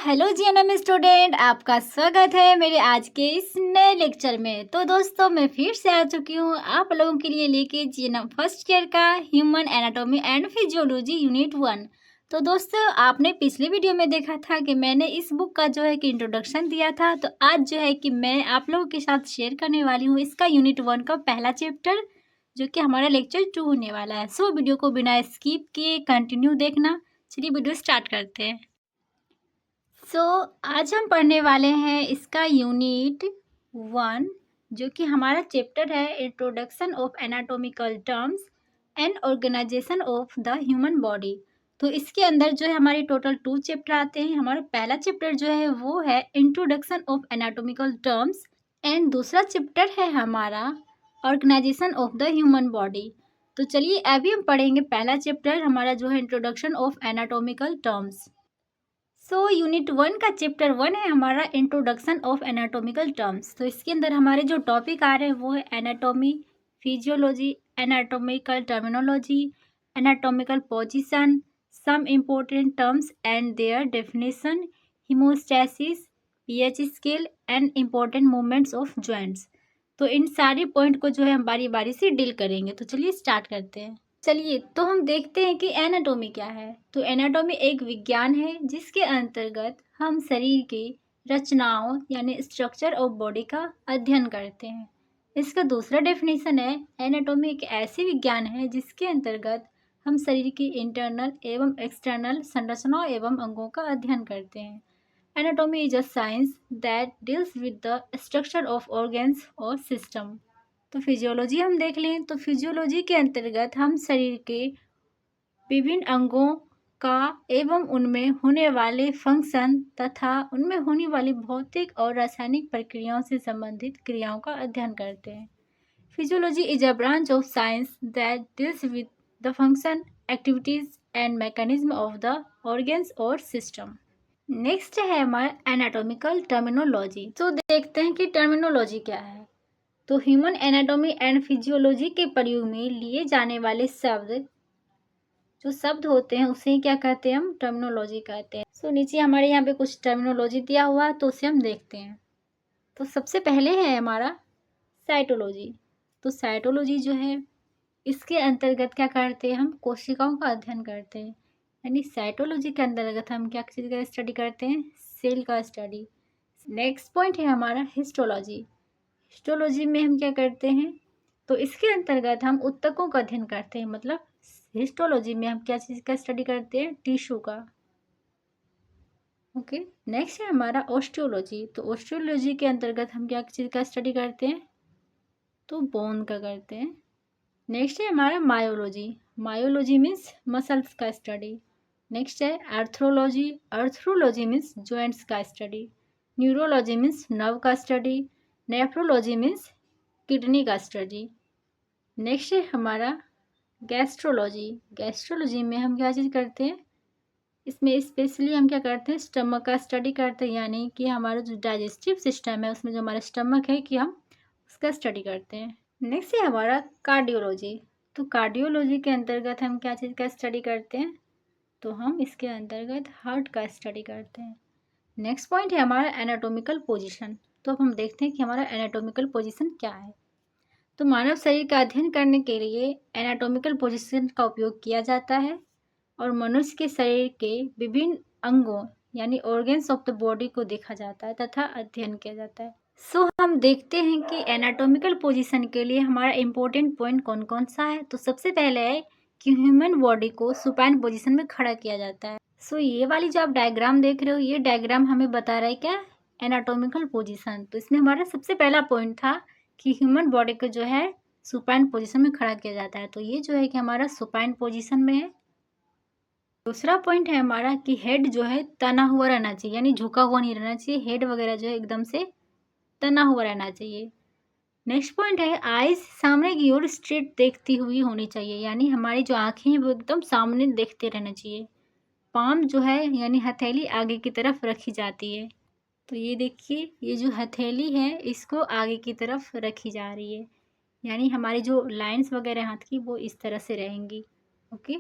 Hello GNM student, आपका स्वागत है मेरे आज के इस नए लेक्चर में। तो दोस्तों, मैं फिर से आ चुकी हूँ आप लोगों के लिए लेके जीएनएम फर्स्ट ईयर का human anatomy and physiology unit 1। तो दोस्तों, आपने पिछले वीडियो में देखा था कि मैंने इस बुक का जो है कि इंट्रोडक्शन दिया था। तो आज जो है कि मैं आप लोगों के साथ शेयर करने वाली हूँ इसका यूनिट 1 का पहला चैप्टर, जो कि हमारा लेक्चर 2 होने वाला है। सो वीडियो को बिना स्किप किए कंटिन्यू देखना। चलिए वीडियो स्टार्ट करते हैं। आज हम पढ़ने वाले हैं इसका यूनिट 1, जो कि हमारा चैप्टर है introduction of anatomical terms and organisation of the human body. तो इसके अंदर जो है हमारे टोटल 2 चैप्टर आते हैं। हमारा पहला चैप्टर जो है वो है introduction of anatomical terms and दूसरा चैप्टर है हमारा organisation of the human body. तो चलिए अभी हम पढ़ेंगे पहला चैप्टर हमारा जो है introduction of anatomical terms. Unit 1 का चैप्टर 1 है हमारा इंट्रोडक्शन ऑफ एनाटॉमिकल टर्म्स। तो इसके अंदर हमारे जो टॉपिक आ रहे हैं वो है anatomy, physiology, anatomical terminology, anatomical position, some important terms and their definition, homeostasis, pH scale and important movements of joints. तो इन सारे पॉइंट को जो है हम बारी बारी से डील करेंगे। तो चलिए स्टार्ट करते हैं। चलिए तो हम देखते हैं कि एनाटॉमी क्या है। तो एनाटॉमी एक विज्ञान है जिसके अंतर्गत हम शरीर के रचनाओं यानी स्ट्रक्चर ऑफ बॉडी का अध्ययन करते हैं। इसका दूसरा डेफिनेशन है एनाटॉमी एक ऐसी विज्ञान है जिसके अंतर्गत हम शरीर की इंटरनल एवं एक्सटर्नल संरचनाओं एवं अंगों का अध्ययन करते हैं। Anatomy is a science that deals with the structure of organs और सिस्टम। तो फिजियोलॉजी हम देख लें तो फिजियोलॉजी के अंतर्गत हम शरीर के विभिन्न अंगों का एवं उनमें होने वाले फंक्शन तथा उनमें होने वाली भौतिक और रासायनिक प्रक्रियाओं से संबंधित क्रियाओं का अध्ययन करते हैं। Physiology is a branch of science that deals with the function, activities and mechanism of the organs और सिस्टम। नेक्स्ट है हमारा एनाटॉमिकल टर्मिनोलॉजी। तो देखते हैं कि टर्मिनोलॉजी क्या है। तो ह्यूमन एनाटॉमी एंड फिजियोलॉजी के प्रयोग में लिए जाने वाले जो शब्द होते हैं उसे क्या कहते हैं, हम टर्मिनोलॉजी कहते हैं। नीचे हमारे यहाँ पे कुछ टर्मिनोलॉजी दिया हुआ है तो उसे हम देखते हैं। तो सबसे पहले है हमारा साइटोलॉजी। तो साइटोलॉजी जो है इसके अंतर्गत क्या करते हैं, हम कोशिकाओं का अध्ययन करते हैं। यानी साइटोलॉजी के अंतर्गत हम क्या चीज़ का स्टडी करते हैं, सेल का स्टडी। नेक्स्ट पॉइंट है हमारा हिस्टोलॉजी। हिस्टोलॉजी में हम क्या करते हैं, तो इसके अंतर्गत हम ऊतकों का अध्ययन करते हैं। मतलब हिस्टोलॉजी में हम क्या चीज़ का स्टडी करते हैं, टिश्यू का। ओके। नेक्स्ट है हमारा ऑस्टियोलॉजी। तो ऑस्टियोलॉजी के अंतर्गत हम क्या चीज़ का स्टडी करते हैं, तो बोन का करते हैं। नेक्स्ट है हमारा मायोलॉजी। मायोलॉजी मीन्स मसल्स का स्टडी। नेक्स्ट है आर्थ्रोलॉजी। आर्थ्रोलॉजी मीन्स जॉइंट्स का स्टडी। न्यूरोलॉजी मीन्स नर्व का स्टडी। नेफ्रोलॉजी मीन्स किडनी का स्टडी। नेक्स्ट है हमारा गैस्ट्रोलॉजी। गैस्ट्रोलॉजी में हम क्या चीज़ करते हैं, इसमें स्पेशली हम क्या करते हैं, स्टमक का स्टडी करते हैं। यानी कि हमारा जो डाइजेस्टिव सिस्टम है उसमें जो हमारा स्टमक है कि हम उसका स्टडी करते हैं। नेक्स्ट है हमारा कार्डियोलॉजी। तो कार्डियोलॉजी के अंतर्गत हम क्या चीज़ का स्टडी करते हैं, तो हम इसके अंतर्गत हार्ट का स्टडी करते हैं। नेक्स्ट पॉइंट है हमारा एनाटॉमिकल पोजीशन। तो अब हम देखते हैं कि हमारा एनाटॉमिकल पोजीशन क्या है। तो मानव शरीर का अध्ययन करने के लिए एनाटॉमिकल पोजीशन का उपयोग किया जाता है और मनुष्य के शरीर के विभिन्न अंगों यानी ऑर्गन्स ऑफ द बॉडी को देखा जाता है तथा अध्ययन किया जाता है। हम देखते हैं कि एनाटॉमिकल पोजीशन के लिए हमारा इम्पोर्टेंट पॉइंट कौन कौन सा है। तो सबसे पहले है कि ह्यूमन बॉडी को सुपाइन पोजीशन में खड़ा किया जाता है। ये वाली जो आप डायग्राम देख रहे हो, ये डायग्राम हमें बता रहा है क्या, एनाटॉमिकल पोजीशन। तो इसमें हमारा सबसे पहला पॉइंट था कि ह्यूमन बॉडी को जो है सुपाइन पोजीशन में खड़ा किया जाता है। तो ये जो है कि हमारा सुपाइन पोजीशन में है। दूसरा पॉइंट है हमारा कि हेड जो है तना हुआ रहना चाहिए, यानी झुका हुआ नहीं रहना चाहिए। हेड वगैरह जो है एकदम से तना हुआ रहना चाहिए। नेक्स्ट पॉइंट है आईज सामने की ओर स्ट्रेट देखती हुई होनी चाहिए, यानी हमारी जो आंखें हैं वो एकदम सामने देखते रहना चाहिए। पाम जो है यानी हथेली आगे की तरफ रखी जाती है। तो ये देखिए, ये जो हथेली है इसको आगे की तरफ रखी जा रही है, यानी हमारी जो लाइंस वगैरह हाथ की वो इस तरह से रहेंगी। ओके,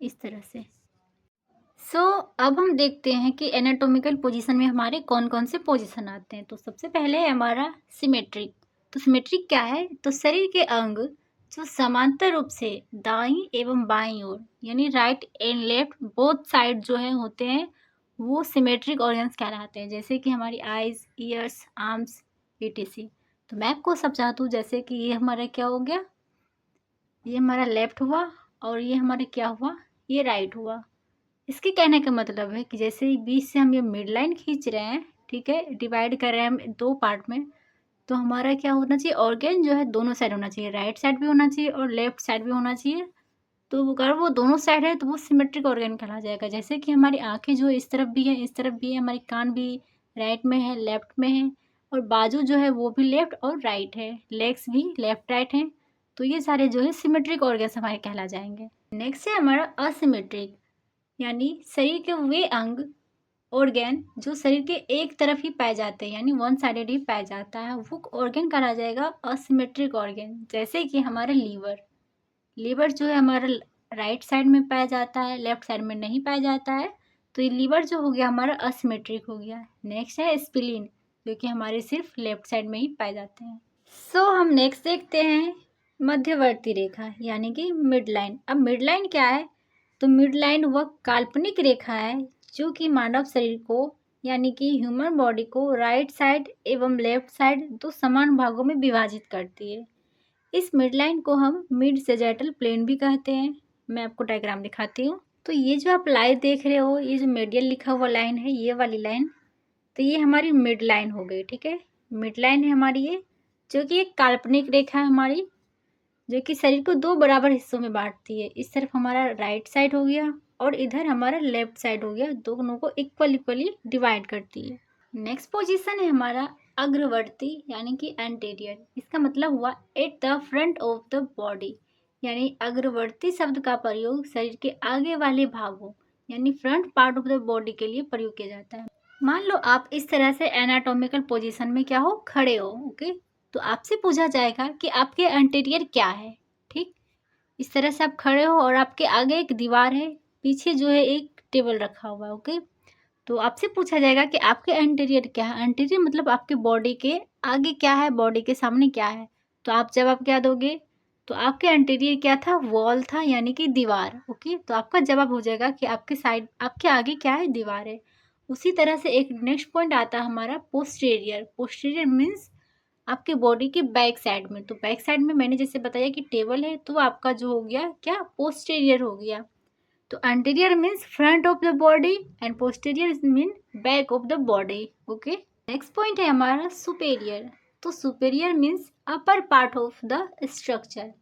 इस तरह से। सो अब हम देखते हैं कि एनाटॉमिकल पोजीशन में हमारे कौन कौन से पोजीशन आते हैं। तो सबसे पहले है हमारा सिमेट्रिक। तो सिमेट्रिक क्या है? तो शरीर के अंग जो समांतर रूप से दाईं एवं बाईं ओर यानी right and left both side जो है होते हैं वो सिमेट्रिक ऑर्गन्स कहलाते हैं, जैसे कि हमारी आइज, ईयर्स, आर्म्स, etc। तो मैं आपको समझाती हूँ, जैसे कि ये हमारा क्या हो गया, ये हमारा लेफ्ट हुआ और ये हमारा क्या हुआ, ये राइट हुआ। इसके कहने का मतलब है कि जैसे बीच से हम ये मिड लाइन खींच रहे हैं, ठीक है, डिवाइड कर रहे हैं हम दो पार्ट में, तो हमारा क्या होना चाहिए, ऑर्गन जो है दोनों साइड होना चाहिए, राइट साइड भी होना चाहिए और लेफ्ट साइड भी होना चाहिए। तो अगर वो दोनों साइड है तो वो सिमेट्रिक ऑर्गन कहला जाएगा। जैसे कि हमारी आंखें जो इस तरफ भी है, इस तरफ भी है, हमारे कान भी राइट में है, लेफ्ट में है, और बाजू जो है वो भी लेफ्ट और राइट है, लेग्स भी लेफ्ट राइट हैं। तो ये सारे जो है सिमेट्रिक ऑर्गन्स हमारे कहला जाएंगे। नेक्स्ट है हमारा असिमेट्रिक, यानी शरीर के वे अंग ऑर्गन जो शरीर के एक तरफ ही पाए जाते हैं, यानी वन साइडेड ही पाया जाता है, वो ऑर्गन कहा जाएगा असिमेट्रिक ऑर्गन। जैसे कि हमारा लीवर, लीवर जो है हमारा राइट साइड में पाया जाता है, लेफ्ट साइड में नहीं पाया जाता है, तो ये लीवर जो हो गया हमारा असिमेट्रिक हो गया। नेक्स्ट है स्प्लीन, जो कि हमारे सिर्फ लेफ्ट साइड में ही पाए जाते हैं। सो हम नेक्स्ट देखते हैं मध्यवर्ती रेखा, यानी कि मिड लाइन। अब मिड लाइन क्या है? तो मिड लाइन वह काल्पनिक रेखा है जो कि मानव शरीर को यानी कि ह्यूमन बॉडी को राइट साइड एवं लेफ्ट साइड दो समान भागों में विभाजित करती है। इस मिड लाइन को हम मिड सेजेटल प्लेन भी कहते हैं। मैं आपको डायग्राम दिखाती हूँ। तो ये जो आप लाइन देख रहे हो, ये जो मेडियल लिखा हुआ लाइन है, ये वाली लाइन, तो ये हमारी मिड लाइन हो गई, ठीक है। मिड लाइन है हमारी ये, जो कि एक काल्पनिक रेखा है हमारी, जो कि शरीर को दो बराबर हिस्सों में बांटती है। इस तरफ हमारा राइट साइड हो गया और इधर हमारा लेफ्ट साइड हो गया, दोनों को इक्वली डिवाइड करती है। नेक्स्ट पोजीशन है हमारा अग्रवर्ती, यानी कि एंटीरियर। इसका मतलब हुआ at the front of the body, यानी अग्रवर्ती शब्द का प्रयोग शरीर के आगे वाले भागों यानी front part of the body के लिए प्रयोग किया जाता है। मान लो आप इस तरह से एनाटॉमिकल पोजीशन में क्या हो, खड़े हो, ओके। तो आपसे पूछा जाएगा कि आपके एंटीरियर क्या है, ठीक। इस तरह से आप खड़े हो और आपके आगे एक दीवार है, पीछे जो है एक टेबल रखा हुआ है, ओके। तो आपसे पूछा जाएगा कि आपके एंटीरियर क्या है। एंटीरियर मतलब आपके बॉडी के आगे क्या है, बॉडी के सामने क्या है। तो आप जवाब क्या दोगे? तो आपके एंटीरियर क्या था? वॉल था, यानी कि दीवार, ओके। तो आपका जवाब हो जाएगा कि आपके साइड, आपके आगे क्या है? दीवार है। उसी तरह से एक नेक्स्ट पॉइंट आता है हमारा पोस्टीरियर। पोस्टीरियर मीन्स आपके बॉडी के बैक साइड में। तो बैक साइड में मैंने जैसे बताया कि टेबल है, तो आपका जो हो गया क्या? पोस्टीरियर हो गया। तो anterior means front of the body and posterior mean back of the body, okay. Next point है हमारा सुपेरियर। तो superior means upper part of the structure.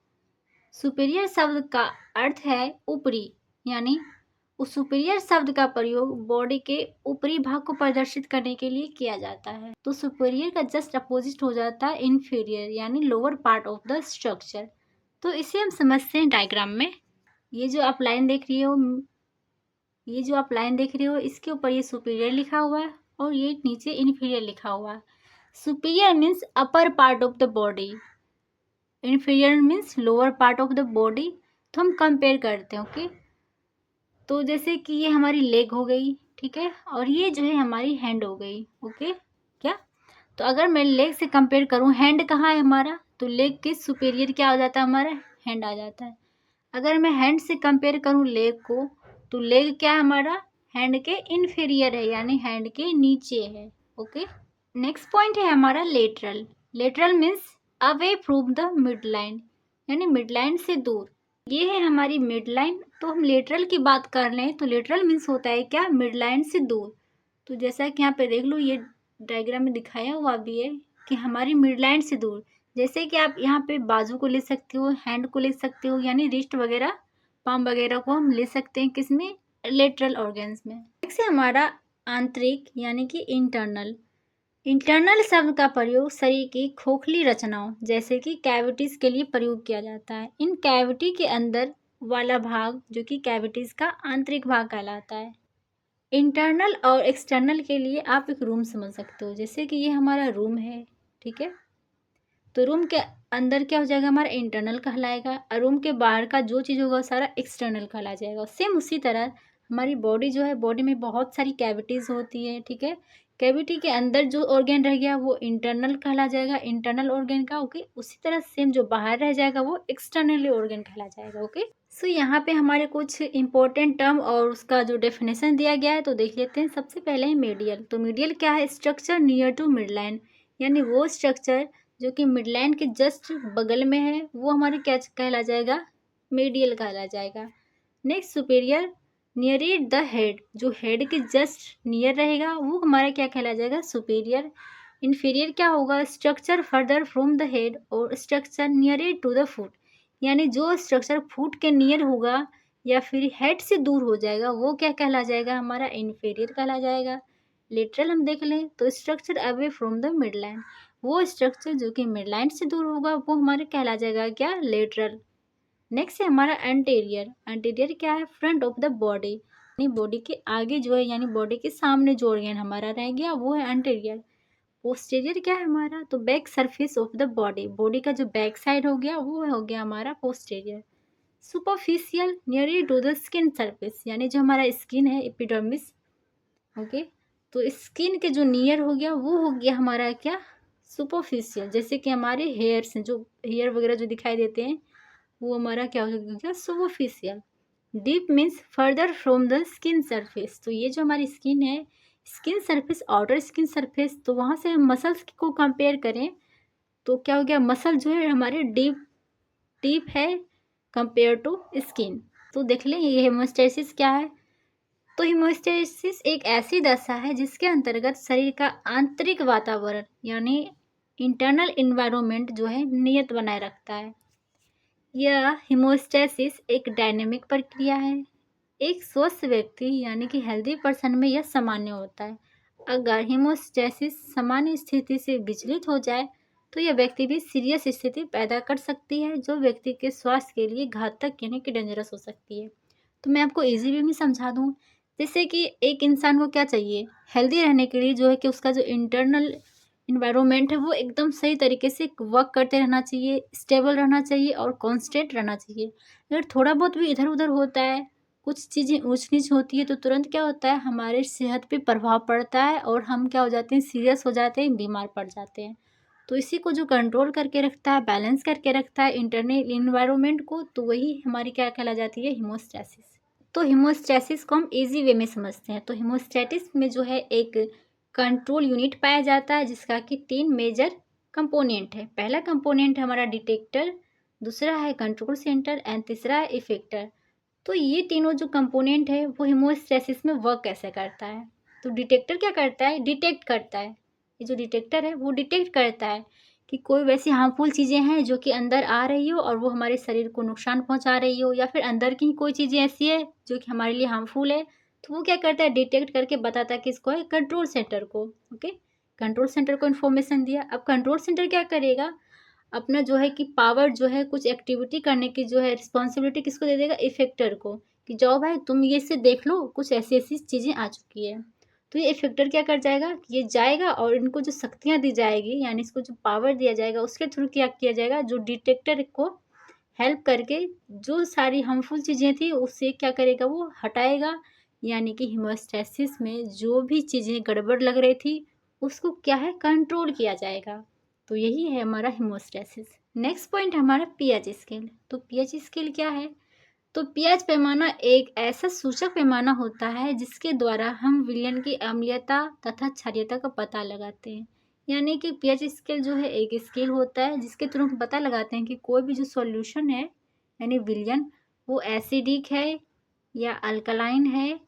Superior शब्द का अर्थ है ऊपरी, यानी उस सुपेरियर शब्द का प्रयोग बॉडी के ऊपरी भाग को प्रदर्शित करने के लिए किया जाता है। तो सुपेरियर का जस्ट अपोजिट हो जाता है इन्फीरियर, यानी lower part of the structure. तो इसे हम समझते हैं डायग्राम में। ये जो आप लाइन देख रही हो, ये जो आप लाइन देख रहे हो, इसके ऊपर ये सुपीरियर लिखा हुआ है और ये नीचे इन्फीरियर लिखा हुआ है। Superior means upper part of the body, inferior means lower part of the body. तो हम कंपेयर करते हैं, ओके। तो जैसे कि ये हमारी लेग हो गई, ठीक है, और ये जो है हमारी हैंड हो गई, ओके। क्या? तो अगर मैं लेग से कंपेयर करूँ, हैंड कहाँ है हमारा? तो लेग के सुपीरियर क्या हो जाता है हमारा? हैंड आ जाता है। अगर मैं हैंड से कंपेयर करूँ लेग को, तो लेग क्या है हमारा? हैंड के इन्फीरियर है, यानी हैंड के नीचे है, ओके। नेक्स्ट पॉइंट है हमारा lateral. Lateral means away from the mid line, यानी मिड लाइन से दूर। ये है हमारी मिड लाइन। तो हम लेटरल की बात कर लें तो लेटरल मीन्स होता है क्या? मिड लाइन से दूर। तो जैसा कि यहाँ पे देख लो, ये डायग्राम में दिखाया हुआ भी है कि हमारी मिड लाइन से दूर। जैसे कि आप यहाँ पे बाजू को ले सकते हो, हैंड को ले सकते हो, यानी रिस्ट वगैरह, पाम वगैरह को हम ले सकते हैं किसमें? लेटरल ऑर्गन्स में। नेक्स्ट है हमारा आंतरिक, यानी कि इंटरनल। इंटरनल शब्द का प्रयोग शरीर की खोखली रचनाओं जैसे कि कैविटीज के लिए प्रयोग किया जाता है। इन कैविटी के अंदर वाला भाग जो कि कैविटीज का आंतरिक भाग कहलाता है। इंटरनल और एक्सटर्नल के लिए आप एक रूम समझ सकते हो, जैसे कि ये हमारा रूम है, ठीक है। तो रूम के अंदर क्या हो जाएगा? हमारा इंटरनल कहलाएगा, और रूम के बाहर का जो चीज़ होगा वो सारा एक्सटर्नल कहला जाएगा। सेम उसी तरह हमारी बॉडी जो है, बॉडी में बहुत सारी कैविटीज़ होती है, ठीक है। कैविटी के अंदर जो ऑर्गेन रह गया वो इंटरनल कहला जाएगा, इंटरनल ऑर्गेन का, ओके। उसी तरह सेम जो बाहर रह जाएगा वो एक्सटर्नली ऑर्गेन कहला जाएगा, ओके। सो यहाँ पे हमारे कुछ इंपॉर्टेंट टर्म और उसका जो डेफिनेशन दिया गया है तो देख लेते हैं। सबसे पहले है मीडियल। तो मीडियल क्या है? स्ट्रक्चर नियर टू मिडलाइन, यानी वो स्ट्रक्चर जो कि मिडलाइन के जस्ट बगल में है वो हमारे क्या कहला जाएगा? मीडियल कहला जाएगा। Next superior near the head, जो हेड के जस्ट नियर रहेगा वो हमारा क्या कहला जाएगा? सुपीरियर। इन्फीरियर क्या होगा? Structure further from the head और structure near to the foot, यानी जो स्ट्रक्चर फुट के नियर होगा या फिर हेड से दूर हो जाएगा वो क्या कहला जाएगा? हमारा इन्फीरियर कहला जाएगा। लेटरल हम देख लें तो structure away from the midline, वो स्ट्रक्चर जो कि मिडलाइन से दूर होगा वो हमारे कहला जाएगा क्या? लेटरल। नेक्स्ट है हमारा एंटीरियर। एंटीरियर क्या है? फ्रंट ऑफ द बॉडी, यानी बॉडी के आगे जो है, यानी बॉडी के सामने जो ऑर्गन हमारा रह गया वो है एंटीरियर। पोस्टीरियर क्या है हमारा? तो back surface of the body, body का जो बैक साइड हो गया वो हो गया हमारा posterior. Superficial near to the skin surface, यानी जो हमारा स्किन है एपिडर्मिस, ओके। तो स्किन के जो नियर हो गया वो हो गया हमारा क्या? सुपरफिशियल। जैसे कि हमारे हेयर्स हैं, जो हेयर वगैरह जो दिखाई देते हैं वो हमारा क्या हो गया? Superficial. Deep means further from the skin surface. तो ये जो हमारी स्किन है, skin surface, outer skin surface, तो वहाँ से हम मसल्स को कंपेयर करें तो क्या हो गया? मसल जो है हमारे डीप डीप है कंपेयर टू स्किन। तो देख लें ये हेमोस्टेसिस क्या है? तो हेमोस्टेसिस एक ऐसी दशा है जिसके अंतर्गत शरीर का आंतरिक वातावरण यानी इंटरनल इन्वायरमेंट जो है नियत बनाए रखता है। यह हेमोस्टेसिस एक डायनेमिक प्रक्रिया है। एक स्वस्थ व्यक्ति यानी कि हेल्दी पर्सन में यह सामान्य होता है। अगर हेमोस्टेसिस सामान्य स्थिति से विचलित हो जाए तो यह व्यक्ति भी सीरियस स्थिति पैदा कर सकती है जो व्यक्ति के स्वास्थ्य के लिए घातक यानी कि डेंजरस हो सकती है। तो मैं आपको इजी वे में समझा दूँ, जैसे कि एक इंसान को क्या चाहिए हेल्दी रहने के लिए, जो है कि उसका जो इंटरनल इन्वायरमेंट है वो एकदम सही तरीके से वर्क करते रहना चाहिए, स्टेबल रहना चाहिए और कांस्टेंट रहना चाहिए। अगर थोड़ा बहुत भी इधर उधर होता है, कुछ चीज़ें ऊंच नीच होती है तो तुरंत क्या होता है? हमारे सेहत पे प्रभाव पड़ता है और हम क्या हो जाते हैं? सीरियस हो जाते हैं, बीमार पड़ जाते हैं। तो इसी को जो कंट्रोल करके रखता है, बैलेंस करके रखता है इंटरनल इन्वायरमेंट को, तो वही हमारी क्या कहला जाती है? हीमोस्टैसिस। तो हीमोस्टैसिस को हम इजी वे में समझते हैं। तो हीमोस्टैटिस में जो है एक कंट्रोल यूनिट पाया जाता है जिसका कि 3 मेजर कंपोनेंट है। पहला कंपोनेंट है हमारा डिटेक्टर, दूसरा है कंट्रोल सेंटर एंड तीसरा है इफेक्टर। तो ये तीनों जो कंपोनेंट है वो हीमोस्टैसिस में वर्क कैसे करता है? तो डिटेक्टर क्या करता है? डिटेक्ट करता है। ये जो डिटेक्टर है वो डिटेक्ट करता है कि कोई वैसी हार्मफुल चीज़ें हैं जो कि अंदर आ रही हो और वो हमारे शरीर को नुकसान पहुंचा रही हो, या फिर अंदर की कोई चीज़ें ऐसी है जो कि हमारे लिए हार्मफुल है, तो वो क्या करता है? डिटेक्ट करके बताता है किसको है? कंट्रोल सेंटर को, ओके। कंट्रोल सेंटर को इन्फॉर्मेशन दिया। अब कंट्रोल सेंटर क्या करेगा? अपना जो है कि पावर जो है कुछ एक्टिविटी करने की जो है रिस्पॉन्सिबिलिटी किसको दे देगा? इफेक्टर को, कि जाओ भाई तुम ये से देख लो कुछ ऐसी ऐसी चीज़ें आ चुकी है। तो ये इफेक्टर क्या कर जाएगा? ये जाएगा और इनको जो शक्तियाँ दी जाएगी यानी इसको जो पावर दिया जाएगा उसके थ्रू क्या किया जाएगा? जो डिटेक्टर को हेल्प करके जो सारी हार्मफुल चीज़ें थी उससे क्या करेगा? वो हटाएगा, यानी कि हीमोस्टैसिस में जो भी चीज़ें गड़बड़ लग रही थी उसको क्या है? कंट्रोल किया जाएगा। तो यही है हमारा हीमोस्टैसिस। नेक्स्ट पॉइंट हमारा पीएच स्केल। तो पीएच स्केल क्या है? तो पीएच पैमाना एक ऐसा सूचक पैमाना होता है जिसके द्वारा हम विलयन की अम्लीयता तथा क्षारीयता का पता लगाते हैं। यानी कि पीएच स्केल जो है एक स्केल होता है जिसके थ्रू हम पता लगाते हैं कि कोई भी जो सॉल्यूशन है यानी विलयन वो एसिडिक है या अल्कलाइन है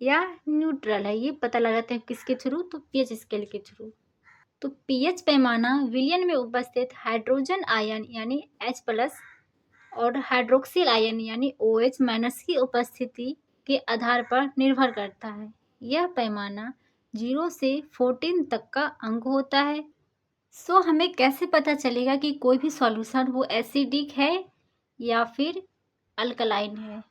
या न्यूट्रल है, ये पता लगाते हैं किसके थ्रू? तो पीएच स्केल के थ्रू। तो पीएच पैमाना विलयन में उपस्थित हाइड्रोजन आयन यानी H+ और हाइड्रोक्सिल आयन यानी OH- की उपस्थिति के आधार पर निर्भर करता है। यह पैमाना 0 से 14 तक का अंक होता है। सो हमें कैसे पता चलेगा कि कोई भी सॉल्यूशन वो एसिडिक है या फिर अल्कलाइन है?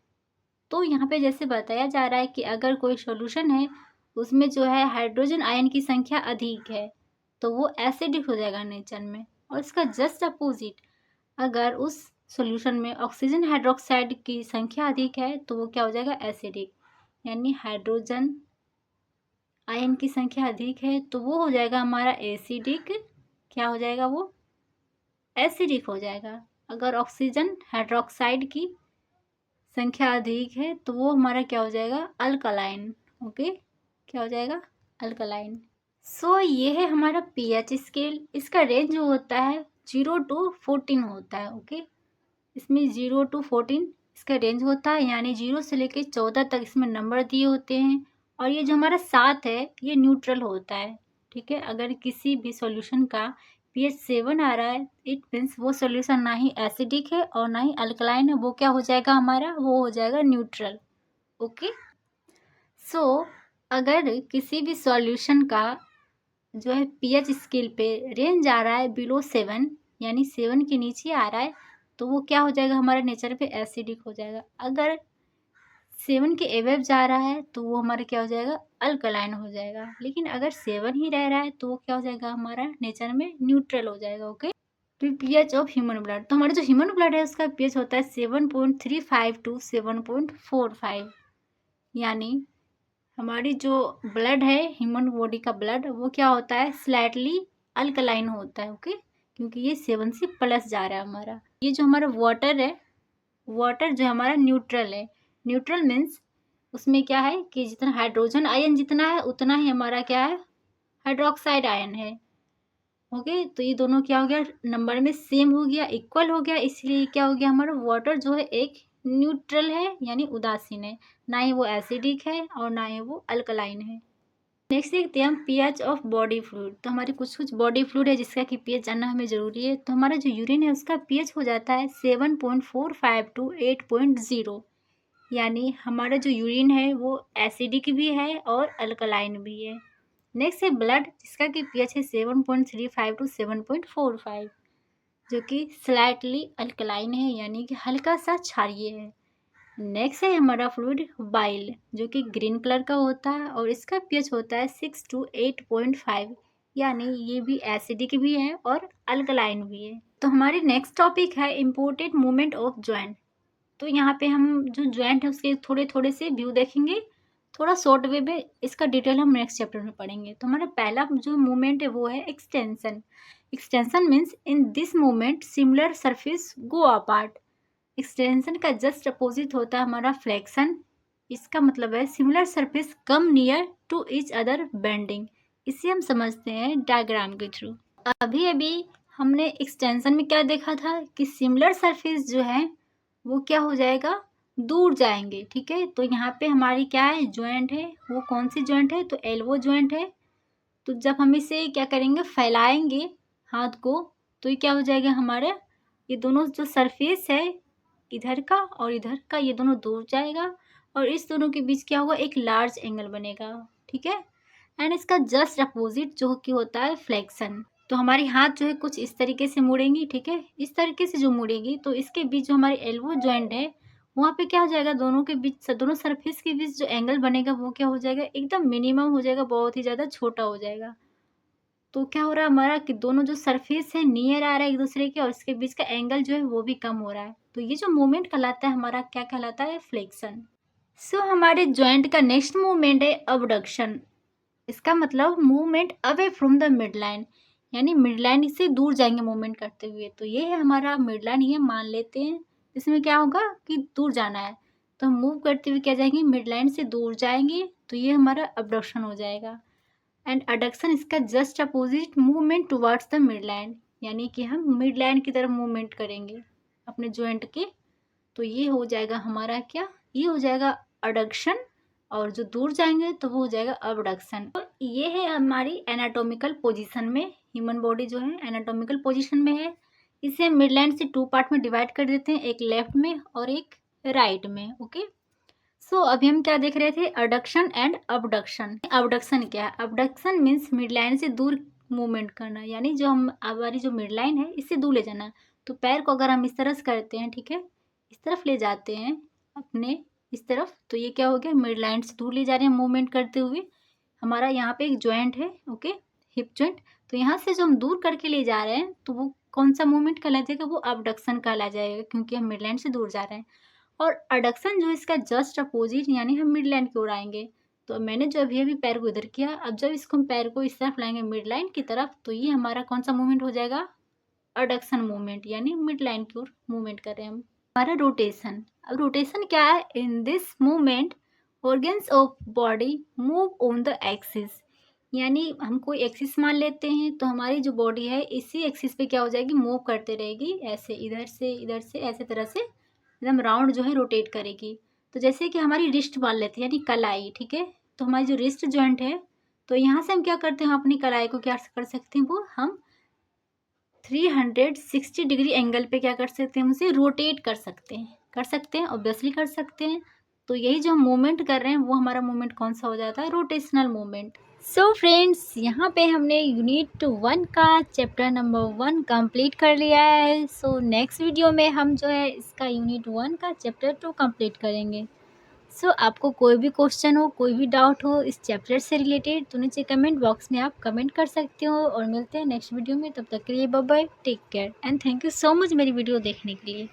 तो यहाँ पे जैसे बताया जा रहा है कि अगर कोई सॉल्यूशन है उसमें जो है हाइड्रोजन आयन की संख्या अधिक है तो वो एसिडिक हो जाएगा नेचर में, और इसका जस्ट अपोजिट अगर उस सॉल्यूशन में ऑक्सीजन हाइड्रोक्साइड की संख्या अधिक है तो वो क्या हो जाएगा? एसिडिक। यानी हाइड्रोजन आयन की संख्या अधिक है तो वो हो जाएगा हमारा एसिडिक। क्या हो जाएगा वो? एसिडिक हो जाएगा। अगर ऑक्सीजन हाइड्रोक्साइड की संख्या अधिक है तो वो हमारा क्या हो जाएगा? अल्कलाइन। ओके, क्या हो जाएगा? अल्कलाइन। सो ये है हमारा पीएच स्केल। इसका रेंज जो होता है 0 to 14 होता है। ओके, इसमें 0 to 14 इसका रेंज होता है, यानी 0 से लेके 14 तक इसमें नंबर दिए होते हैं। और ये जो हमारा 7 है ये न्यूट्रल होता है। ठीक है, अगर किसी भी सॉल्यूशन का pH 7 आ रहा है इट मीन्स वो सॉल्यूशन ना ही एसिडिक है और ना ही अल्कलाइन है, वो क्या हो जाएगा हमारा? वो हो जाएगा न्यूट्रल। ओके, सो अगर किसी भी सॉल्यूशन का जो है पीएच स्केल पे रेंज आ रहा है बिलो 7, यानी 7 के नीचे आ रहा है, तो वो क्या हो जाएगा हमारे नेचर पे? एसिडिक हो जाएगा। अगर 7 के एबव जा रहा है तो वो हमारा क्या हो जाएगा? अल्कलाइन हो जाएगा। लेकिन अगर 7 ही रह रहा है तो वो क्या हो जाएगा हमारा नेचर में? न्यूट्रल हो जाएगा। ओके, तो पीएच ऑफ ह्यूमन ब्लड, तो हमारा जो ह्यूमन ब्लड है उसका पीएच होता है 7.35 to 7.45, यानी हमारी जो ब्लड है ह्यूमन बॉडी का ब्लड वो क्या होता है? स्लाइटली अल्कलाइन होता है। ओके, क्योंकि ये 7 से प्लस जा रहा है हमारा। ये जो हमारा वाटर है, वाटर जो हमारा न्यूट्रल है। न्यूट्रल मीन्स उसमें क्या है कि जितना हाइड्रोजन आयन जितना है उतना ही हमारा क्या है? हाइड्रोक्साइड आयन है। ओके, तो ये दोनों क्या हो गया? नंबर में सेम हो गया, इक्वल हो गया, इसलिए क्या हो गया हमारा? वाटर जो है एक न्यूट्रल है, यानी उदासीन है। ना ही वो एसिडिक है और ना ही वो अल्कलाइन है। नेक्स्ट देखते हैं हम पीएच ऑफ बॉडी फ्लूइड। तो हमारे कुछ कुछ बॉडी फ्लूइड है जिसका कि पीएच जानना हमें ज़रूरी है। तो हमारा जो यूरिन है उसका पीएच हो जाता है 7.45 to 8.0, यानी हमारा जो यूरिन है वो एसिडिक भी है और अल्कलाइन भी है। नेक्स्ट है ब्लड, जिसका कि पीएच है 7.35 to 7.45, जो कि स्लाइटली अल्कलाइन है, यानी कि हल्का सा क्षारीय है। नेक्स्ट है हमारा फ्लूइड बाइल, जो कि ग्रीन कलर का होता है और इसका पीएच होता है 6 to 8.5, यानी ये भी एसिडिक भी है और अल्कलाइन भी है। तो हमारी नेक्स्ट टॉपिक है इम्पोर्टेंट मूवमेंट ऑफ जॉइंट। तो यहाँ पे हम जो जॉइंट है उसके थोड़े थोड़े से व्यू देखेंगे, थोड़ा शॉर्ट वे में। इसका डिटेल हम नेक्स्ट चैप्टर में पढ़ेंगे। तो हमारा पहला जो मूवमेंट है वो है extension. Extension means in this movement similar surface go apart. Extension का जस्ट अपोजिट होता है हमारा फ्लेक्शन। इसका मतलब है similar surface come near to each other bending. इसे हम समझते हैं डायग्राम के थ्रू। अभी अभी हमने एक्सटेंशन में क्या देखा था कि सिमिलर सरफेस जो है वो क्या हो जाएगा? दूर जाएंगे। ठीक है, तो यहाँ पे हमारी क्या है? जॉइंट है। वो कौन सी जॉइंट है? तो एल्बो जॉइंट है। तो जब हम इसे क्या करेंगे? फैलाएंगे हाथ को, तो ये क्या हो जाएगा हमारे? ये दोनों जो सरफेस है इधर का और इधर का, ये दोनों दूर जाएगा और इस दोनों के बीच क्या होगा? एक लार्ज एंगल बनेगा। ठीक है, एंड इसका जस्ट अपोजिट जो कि होता है फ्लेक्शन। तो हमारी हाथ जो है कुछ इस तरीके से मुड़ेंगी। ठीक है, इस तरीके से जो मुड़ेगी तो इसके बीच जो हमारी एल्बो जॉइंट है वहाँ पे क्या हो जाएगा? दोनों के बीच, दोनों सरफेस के बीच जो एंगल बनेगा वो क्या हो जाएगा? एकदम मिनिमम हो जाएगा, बहुत ही ज़्यादा छोटा हो जाएगा। तो क्या हो रहा है हमारा कि दोनों जो सरफेस है नियर आ रहा है एक दूसरे के और इसके बीच का एंगल जो है वो भी कम हो रहा है। तो ये जो मूवमेंट कहलाता है हमारा, क्या कहलाता है? फ्लेक्शन। सो हमारे जॉइंट का नेक्स्ट मूवमेंट है अबडक्शन। इसका मतलब movement away from the mid line, यानी मिड लाइन से दूर जाएंगे मूवमेंट करते हुए। तो ये है हमारा मिड लाइन, ये मान लेते हैं। इसमें क्या होगा कि दूर जाना है तो हम मूव करते हुए क्या जाएंगे? मिड लाइन से दूर जाएंगे, तो ये हमारा अबडक्शन हो जाएगा। एंड अडक्शन इसका just opposite movement towards the mid line, यानी कि हम मिड लाइन की तरफ मूवमेंट करेंगे अपने जॉइंट के। तो ये हो जाएगा हमारा क्या? ये हो जाएगा अडक्शन, और जो दूर जाएंगे तो वो हो जाएगा अबडक्शन। तो ये है हमारी एनाटॉमिकल पोजीशन में। ह्यूमन बॉडी जो है एनाटॉमिकल पोजीशन में है। इसे हम मिड लाइन से 2 पार्ट में डिवाइड कर देते हैं, एक लेफ्ट में और एक राइट में। ओके, सो अभी हम क्या देख रहे थे? Adduction and abduction. अबडक्शन क्या है? अबडक्शन मीन्स मिड लाइन से दूर मूवमेंट करना, यानी जो हम हमारी जो मिड लाइन है इससे दूर ले जाना। तो पैर को अगर हम इस तरह से करते हैं, ठीक है, इस तरफ ले जाते हैं अपने इस तरफ, तो ये क्या हो गया? मिड लाइन से दूर ले जा रहे हैं मूवमेंट करते हुए। हमारा यहाँ पे एक जॉइंट है, ओके, हिप जॉइंट। तो यहाँ से जो हम दूर करके ले जा रहे हैं तो वो कौन सा मूवमेंट कहला जाएगा? वो अबडक्शन कहला जाएगा, क्योंकि हम मिड लाइन से दूर जा रहे हैं। और एडक्शन जो है इसका जस्ट अपोजिट, यानी हम मिड लाइन की ओर आएंगे। तो मैंने जो अभी अभी पैर को इधर किया, अब जब इसको हम पैर को इस तरफ लाएंगे मिड लाइन की तरफ, तो ये हमारा कौन सा मूवमेंट हो जाएगा, एडक्शन मूवमेंट, यानी मिड लाइन की ओर मूवमेंट कर रहे हैं हम। हमारा रोटेशन, अब रोटेशन क्या है, इन this movement organs of body move on the axis, यानी हम कोई एक्सिस मान लेते हैं तो हमारी जो बॉडी है इसी एक्सिस पे क्या हो जाएगी, मूव करते रहेगी, ऐसे इधर से ऐसे तरह से एकदम राउंड जो है रोटेट करेगी। तो जैसे कि हमारी रिस्ट मान लेते हैं, यानी कलाई, ठीक है। तो हमारी जो रिस्ट जॉइंट है, तो यहाँ से हम क्या करते हैं, अपनी कलाई को क्या कर सकते हैं, वो हम 360 डिग्री एंगल पे क्या कर सकते हैं, हम उसे रोटेट कर सकते हैं ऑब्वियसली कर सकते हैं। तो यही जो हम मूवमेंट कर रहे हैं वो हमारा मूवमेंट कौन सा हो जाता है, रोटेशनल मूवमेंट। सो फ्रेंड्स, यहाँ पे हमने यूनिट 1 का चैप्टर नंबर 1 कंप्लीट कर लिया है। सो नेक्स्ट वीडियो में हम जो है इसका यूनिट 1 का चैप्टर 2 कंप्लीट करेंगे। सो आपको कोई भी क्वेश्चन हो, कोई भी डाउट हो इस चैप्टर से रिलेटेड, तो नीचे कमेंट बॉक्स में आप कमेंट कर सकते हो। और मिलते हैं नेक्स्ट वीडियो में, तब तक के लिए bye bye, take care and thank you so much मेरी वीडियो देखने के लिए।